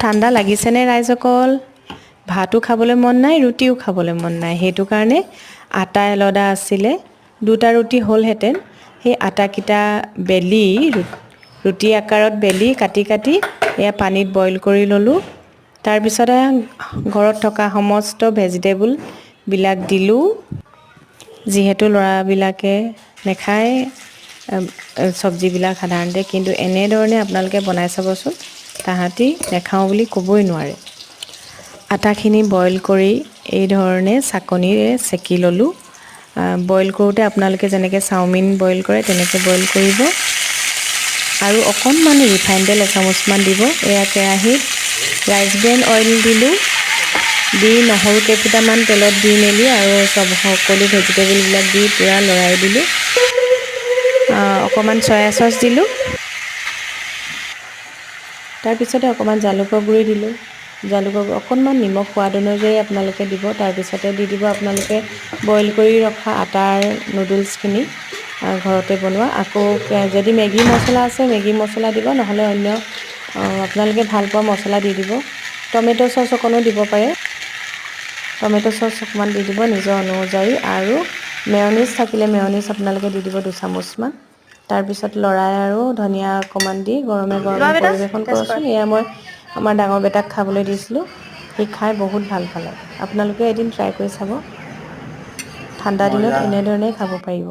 ঠাণ্ডা লাগিছেনে ৰাইজসকল? ভাতো খাবলৈ মন নাই, ৰুটিও খাবলৈ মন নাই। সেইটো কাৰণে আটা এলদা আছিলে, 2টা ৰুটি হ'লহেঁতেন। সেই আটাকেইটা বেলি ৰুটি আকাৰত বেলি কাটি এয়া পানীত বইল কৰি ল'লোঁ। তাৰপিছতে ঘৰত থকা সমস্ত ভেজিটেবলবিলাক দিলোঁ। যিহেতু ল'ৰাবিলাকে নেখায় চব্জিবিলাক সাধাৰণতে, কিন্তু এনেধৰণে আপোনালোকে বনাই চাবচোন, তাহাঁতি নেখাওঁ বুলি ক'বই নোৱাৰে। আটাখিনি বইল কৰি এই ধৰণে চাকনিৰে চেকি ল'লোঁ। বইল কৰোঁতে আপোনালোকে যেনেকৈ চাওমিন বইল কৰে তেনেকৈ বইল কৰিব। আৰু অকণমান ৰিফাইন তেল এচামুচমান দিব। এয়া কেৰাহীত ৰাইচ ব্ৰেন অইল দিলোঁ, দি নহৰু কেইফুটামান তেলত দি মেলি আৰু সকলো ভেজিটেবলবিলাক দি পূৰা লৰাই দিলোঁ। অকণমান চয়া চচ দিলোঁ। তাৰপিছতে অকণমান জালুকৰ গুড়ি দিলোঁ। অকণমান নিমখ সোৱাদ অনুযায়ী আপোনালোকে দিব। তাৰপিছতে দি দিব আপোনালোকে বইল কৰি ৰখা আটাৰ নুডলছখিনি, ঘৰতে বনোৱা। আকৌ যদি মেগী মছলা আছে মেগী মছলা দিব, নহ'লে অন্য আপোনালোকে ভাল পোৱা মছলা দি দিব। টমেট' চচ অকণো দিব পাৰে। টমেট' চচ অকণমান দি দিব নিজৰ অনুযায়ী। আৰু মেয়নিজ থাকিলে মেয়নিজ আপোনালোকে দি দিব 2 চামুচমান। তাৰপিছত লৰাই আৰু ধনিয়া অকণমান দি গৰমে গৰমে পৰিৱেশন কৰকচোন। এয়া মই আমাৰ ডাঙৰ বেটাক খাবলৈ দিছিলোঁ, সি খাই বহুত ভাল পালে। আপোনালোকে এদিন ট্ৰাই কৰি চাব, ঠাণ্ডা দিনত এনেধৰণেই খাব পাৰিব।